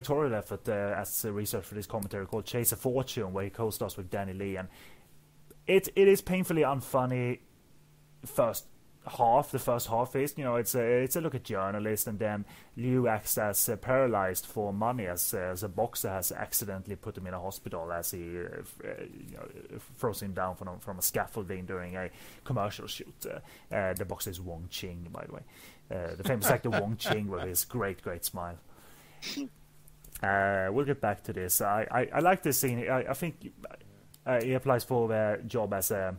directorial effort as research for this commentary called Chase a Fortune, where he co-stars with Danny Lee, and it is painfully unfunny. The first half is, it's a look at journalists, and then Liu acts as paralyzed for money as a boxer has accidentally put him in a hospital as he throws him down from a scaffolding during a commercial shoot. The boxer is Wong Ching, by the way, the famous actor Wong Ching with his great smile. We'll get back to this. I like this scene. I think he applies for a job as a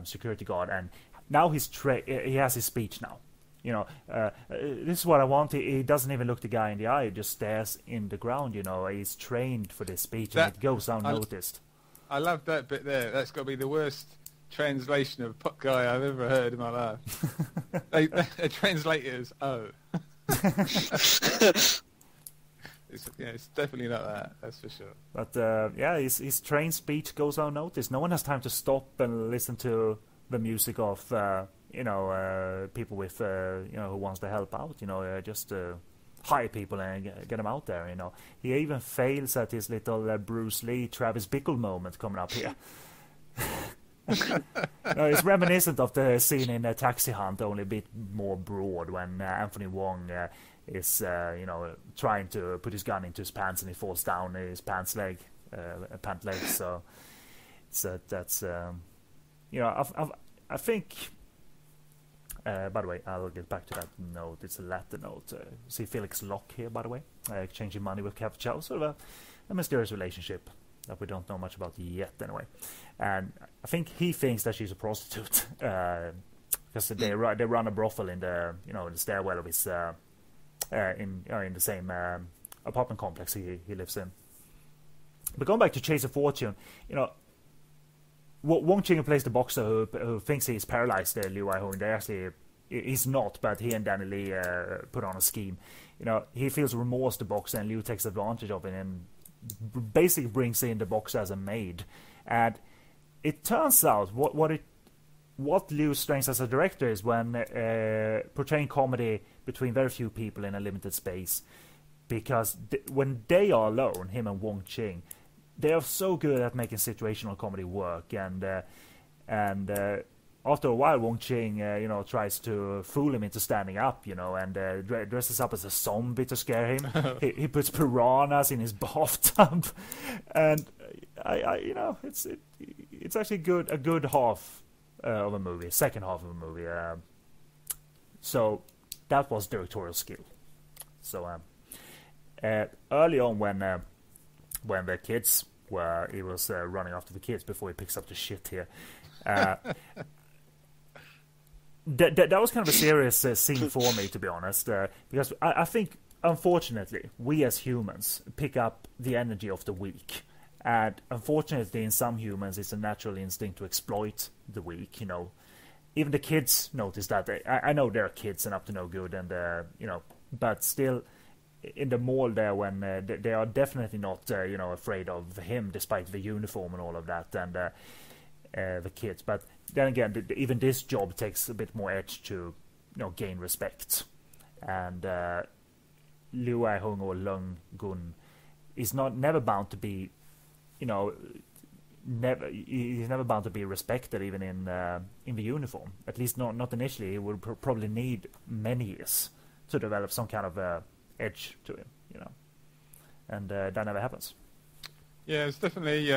security guard, and now he has his speech now. This is what I want. He doesn't even look the guy in the eye. He just stares in the ground. He's trained for this speech, and it goes unnoticed. I love that bit there. That's got to be the worst translation of pop guy I've ever heard in my life. they translate it as "oh." It's definitely not that. That's for sure. But his trained speech goes unnoticed. No one has time to stop and listen to the music of people with who wants to help out. Just hire people and get them out there. He even fails at his little Bruce Lee, Travis Bickle moment coming up here. It's reminiscent of the scene in Taxi Hunt, only a bit more broad, when Anthony Wong is trying to put his gun into his pants and he falls down his pant leg. So that's I think. By the way, I'll get back to that note. It's a latter note. See Felix Locke here, by the way, exchanging money with Kev Chow. Sort of a mysterious relationship that we don't know much about yet, anyway. And I think he thinks that she's a prostitute because they run a brothel in the the stairwell of his in the same apartment complex he lives in. But going back to Chase of Fortune, Wong Ching plays the boxer who thinks he's paralyzed. Liu Ai-hung. He's not, but he and Danny Lee put on a scheme. He feels remorse, the boxer, and Liu takes advantage of it and basically brings in the boxer as a maid. And it turns out what Liu's strength as a director is when portraying comedy between very few people in a limited space, because when they are alone, him and Wong Ching, they are so good at making situational comedy work, and after a while, Wong Ching, tries to fool him into standing up, and dresses up as a zombie to scare him. he puts piranhas in his bathtub, and it's actually a good half of a movie, second half of a movie. So that was directorial skill. So early on, when the kids he was running after the kids before he picks up the shit here. That was kind of a serious scene for me, to be honest, because I think, unfortunately, we as humans pick up the energy of the weak. And unfortunately, in some humans, it's a natural instinct to exploit the weak. Even the kids notice that. I know they're kids and up to no good, and but still, in the mall there, when they are definitely not afraid of him, despite the uniform and all of that, and the kids. But then again, even this job takes a bit more edge to gain respect. And Liu Ai-hung or Lung Gun is never bound to be he's never bound to be respected, even in the uniform. At least not initially. He would probably need many years to develop some kind of edge to him, and that never happens. Yeah, it's definitely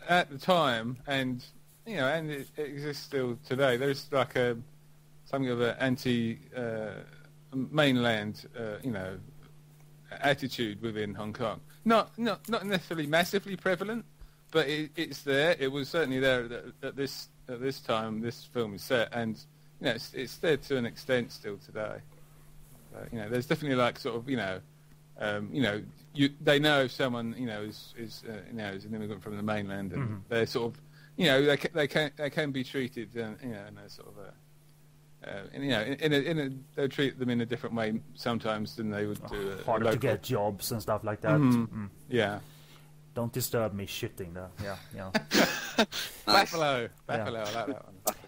at the time, and and it exists still today. There's like something of an anti-mainland, attitude within Hong Kong. Not necessarily massively prevalent, but it's there. It was certainly there at this time this film is set, and it's there to an extent still today. There's definitely like sort of they know if someone is an immigrant from the mainland, and they're sort of they can be treated in a sort of they'll treat them in a different way sometimes than they would do. Harder to get jobs and stuff like that. Yeah. Don't disturb me shitting there. Yeah. Buffalo. I like that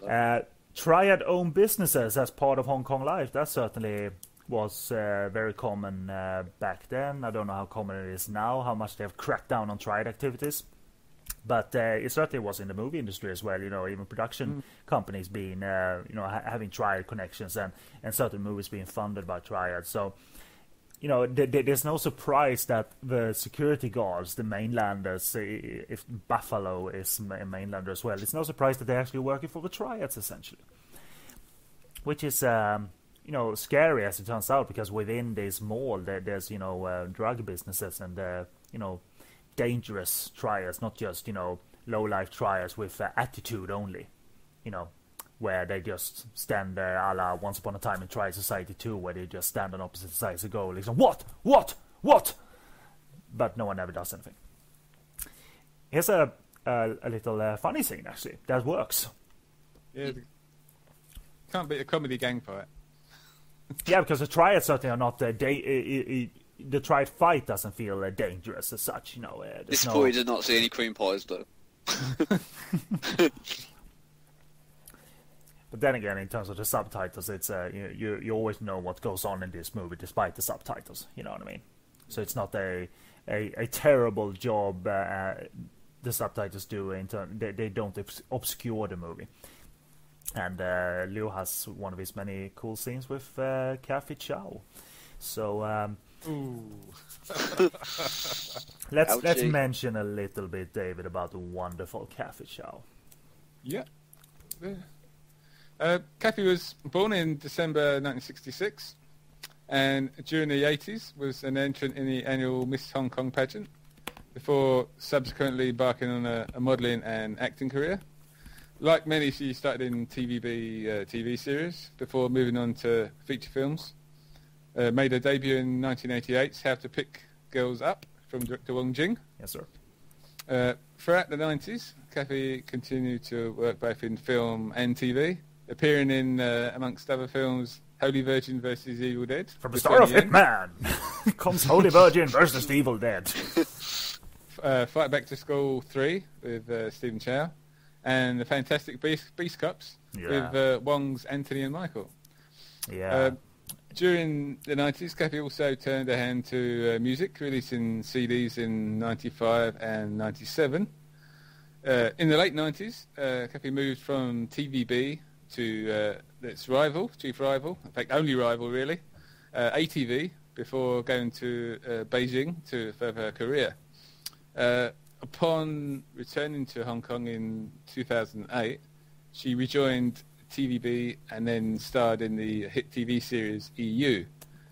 one. Triad owned businesses as part of Hong Kong life. That's certainly was very common back then. I don't know how common it is now, how much they have cracked down on triad activities. But it certainly was in the movie industry as well, even production companies being, having triad connections and certain movies being funded by triad. So, there's no surprise that the security guards, the mainlanders, if Buffalo is a mainlander as well, it's no surprise that they're actually working for the triads, essentially. Which is, scary as it turns out, because within this mall, there's, drug businesses and, dangerous triads, not just, low-life triads with attitude only, where they just stand there a la Once Upon a Time in Triad Society 2, where they just stand on opposite sides of goal, like, what? But no one ever does anything. Here's a little funny scene, actually, that works. Yeah, can't beat a comedy gang fight. Yeah, because the triads certainly are not the triad fight doesn't feel dangerous as such, Disappointed did not see any cream pies though. But then again, in terms of the subtitles, it's you always know what goes on in this movie despite the subtitles. You know what I mean? So it's not a terrible job the subtitles do. They don't obscure the movie. And Liu has one of his many cool scenes with Kathy Chow. So. Let's mention a little bit, David, about the wonderful Kathy Chow. Yeah. Kathy was born in December 1966, and during the 80s was an entrant in the annual Miss Hong Kong pageant, before subsequently embarking on a modelling and acting career. Like many, she started in TVB TV series before moving on to feature films. Made her debut in 1988's How to Pick Girls Up from director Wong Jing. Yes, sir. Throughout the 90s, Kathy continued to work both in film and TV, appearing in, amongst other films, Holy Virgin versus Evil Dead. From the star of Hitman comes Holy Virgin versus Evil Dead. Fight Back to School 3 with Stephen Chow, and the Fantastic Beast Cups with Wong's Anthony and Michael. Yeah. During the 90s, Kathy also turned her hand to music, releasing CDs in 95 and 97. In the late 90s, Kathy moved from TVB to its rival, chief rival, in fact only rival really, ATV, before going to Beijing to further her career. Upon returning to Hong Kong in 2008, she rejoined TVB and then starred in the hit TV series EU.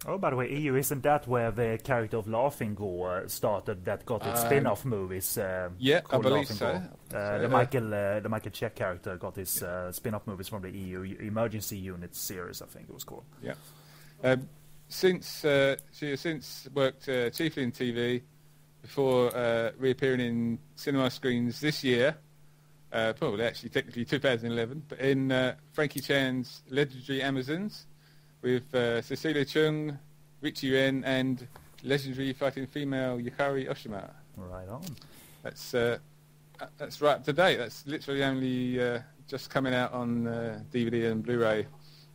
Oh, by the way, EU, isn't that where the character of Laughing Gore started that got its spin-off movies? Yeah, I believe so. The Michael Check character got his spin-off movies from the EU Emergency Unit series, I think it was called. Yeah. She has since worked chiefly in TV before reappearing in cinema screens this year. Probably actually technically 2011, but in Frankie Chan's legendary Amazons with Cecilia Chung, Richie Ren, and legendary fighting female Yukari Oshima. Right on. That's right up to date. That's literally only just coming out on DVD and Blu-ray,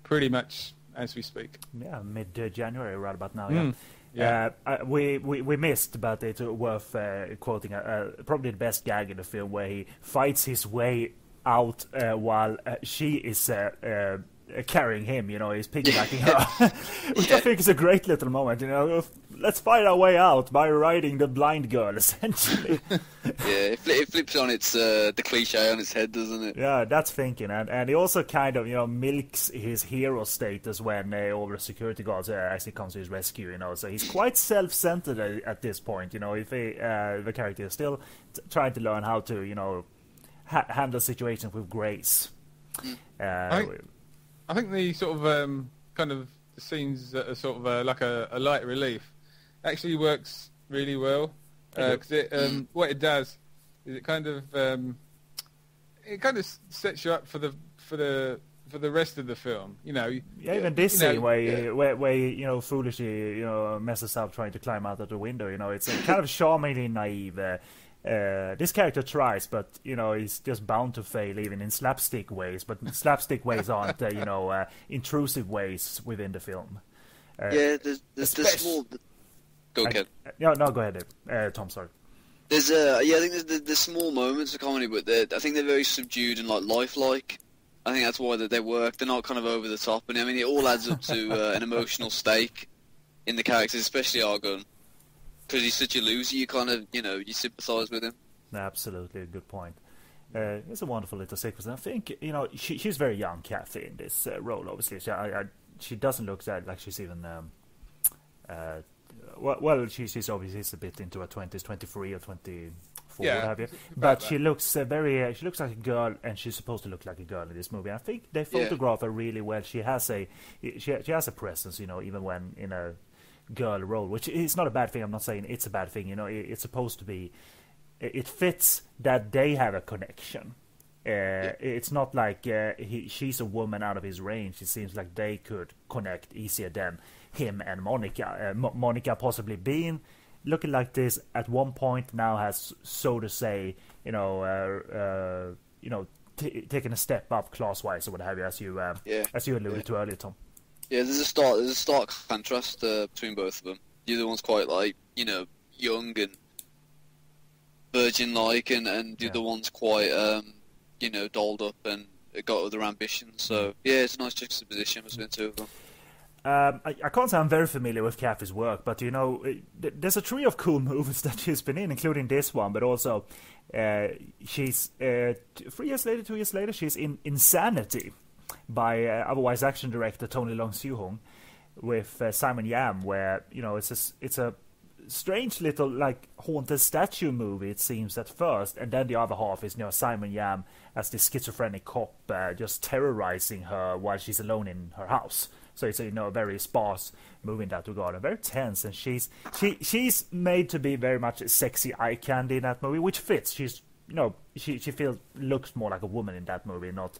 pretty much as we speak. Yeah, mid-January, right about now. Yeah. We missed, but it's worth quoting probably the best gag in the film, where he fights his way out while she is carrying him. He's piggybacking her, which I think is a great little moment. Let's fight our way out by riding the blind girl, essentially. Yeah, it flips on its the cliche on its head, doesn't it? Yeah, that's thinking, and he also kind of milks his hero status when all the security guards actually comes to his rescue. So he's quite self-centered at this point. If the character is still trying to learn how to handle situations with grace. I think the sort of kind of the scenes that are sort of like a light relief actually works really well, because what it does is it kind of sets you up for the rest of the film. Even this scene where he, foolishly messes up trying to climb out of the window. It's kind of charmingly naive. This character tries, but he's just bound to fail even in slapstick ways. But slapstick ways aren't intrusive ways within the film. Yeah, there's the small. Go ahead. No, go ahead, Tom. Sorry. There's I think there's the small moments of comedy, but I think they're very subdued and like lifelike. I think that's why they work. They're not kind of over the top, and I mean it all adds up to an emotional stake in the characters, especially Argon, because he's such a loser. You kind of you sympathise with him. Absolutely, good point. It's a wonderful little sequence. And I think she's very young, Kathy, in this role. Obviously, she doesn't look like she's even. Well, she's obviously a bit into her 20s, 23 or 24, what have you. But she looks she looks like a girl, and she's supposed to look like a girl in this movie. I think they photograph her really well. She has a presence, even when in a girl role, which is not a bad thing. I'm not saying it's a bad thing. It's supposed to be. It fits that they have a connection. It's not like she's a woman out of his range. It seems like they could connect easier than him and Monica. Monica possibly being looking like this at one point now has, so to say, taken a step up class-wise or what have you, as you alluded to earlier, Tom. Yeah, there's a stark contrast between both of them. The other one's quite like young and virgin-like, and the other one's quite dolled up and got other ambitions. So yeah, it's a nice juxtaposition between the two of them. I can't say I'm very familiar with Kathy's work, but there's a trio of cool movies that she's been in, including this one, but also she's 2 years later, she's in Insanity by otherwise action director Tony Leung-Soo-Hong with Simon Yam, where it's a strange little like haunted statue movie, it seems at first, and then the other half is Simon Yam as this schizophrenic cop just terrorizing her while she's alone in her house. So it's a very sparse movie in that regard, and very tense. And she's made to be very much a sexy eye candy in that movie, which fits. She's she looks more like a woman in that movie, not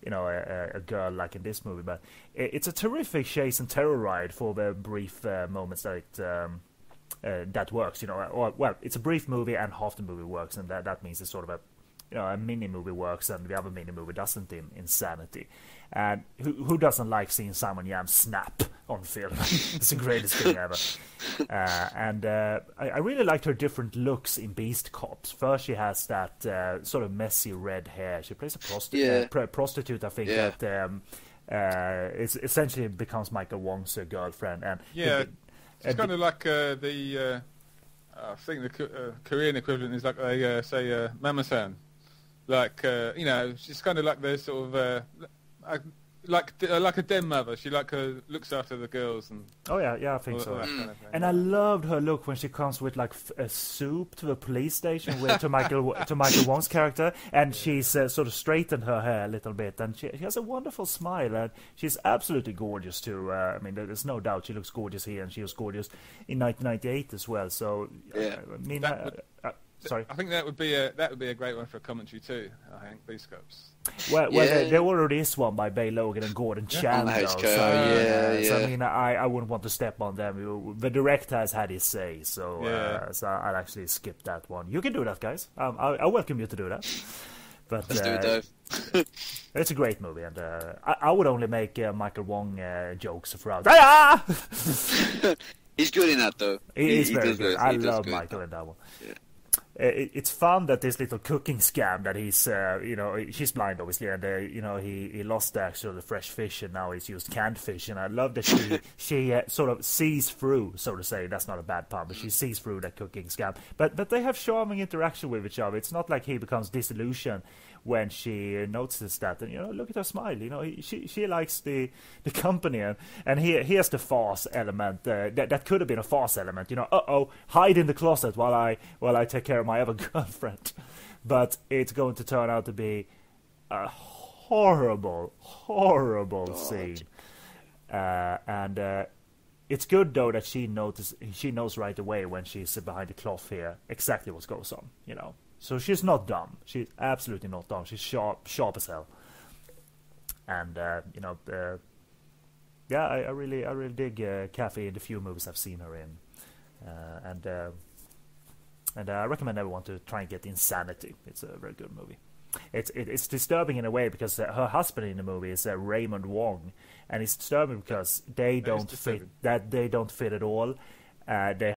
a girl like in this movie. But it's a terrific chase and terror ride for the brief moments that works. Well, it's a brief movie and half the movie works, and that means it's sort of a mini movie works and the other mini movie doesn't in Insanity. And who doesn't like seeing Simon Yam snap on film? It's the greatest thing ever. And I really liked her different looks in Beast Cops. First, she has that sort of messy red hair. She plays a prostitute, I think, that essentially becomes Michael Wong's girlfriend. And it's kind of like I think the Korean equivalent is like they say Mama-san. Like she's kind of like the sort of like a den mother. She looks after the girls and. Oh yeah, I think so. Kind of and I loved her look when she comes with like a soup to the police station to Michael Wong's character, and she's sort of straightened her hair a little bit, and she has a wonderful smile, and she's absolutely gorgeous too. I mean, there's no doubt she looks gorgeous here, and she was gorgeous in 1998 as well. So I mean. Sorry. I think that would be a great one for a commentary too. I think Beast Cops. Well, there already is one by Bay Logan and Gordon Chandler. So I mean, I wouldn't want to step on them. The director has had his say, so I'll actually skip that one. You can do that, guys. I welcome you to do that. But let's do it, Dave. It's a great movie, and I would only make Michael Wong jokes throughout. He's good in that, though. He's very good. I love Michael in that one. Yeah. It's fun that this little cooking scam that he's, she's blind obviously, and he lost actually the fresh fish, and now he's used canned fish, and I love that she sort of sees through, so to say. That's not a bad pun, but she sees through that cooking scam. But they have charming interaction with each other. It's not like he becomes disillusioned when she notices that, and look at her smile. She likes the company, and here's the farce element that could have been a farce element. Hide in the closet while I take care of my other girlfriend, but it's going to turn out to be a horrible scene, and it's good though that she knows right away when she's behind the cloth here exactly what goes on. So she's not dumb. She's absolutely not dumb. She's sharp as hell. And I really dig Kathy in the few movies I've seen her in, and I recommend everyone to try and get Insanity. It's a very good movie. it's disturbing in a way because her husband in the movie is Raymond Wong, and it's disturbing because they don't fit at all. They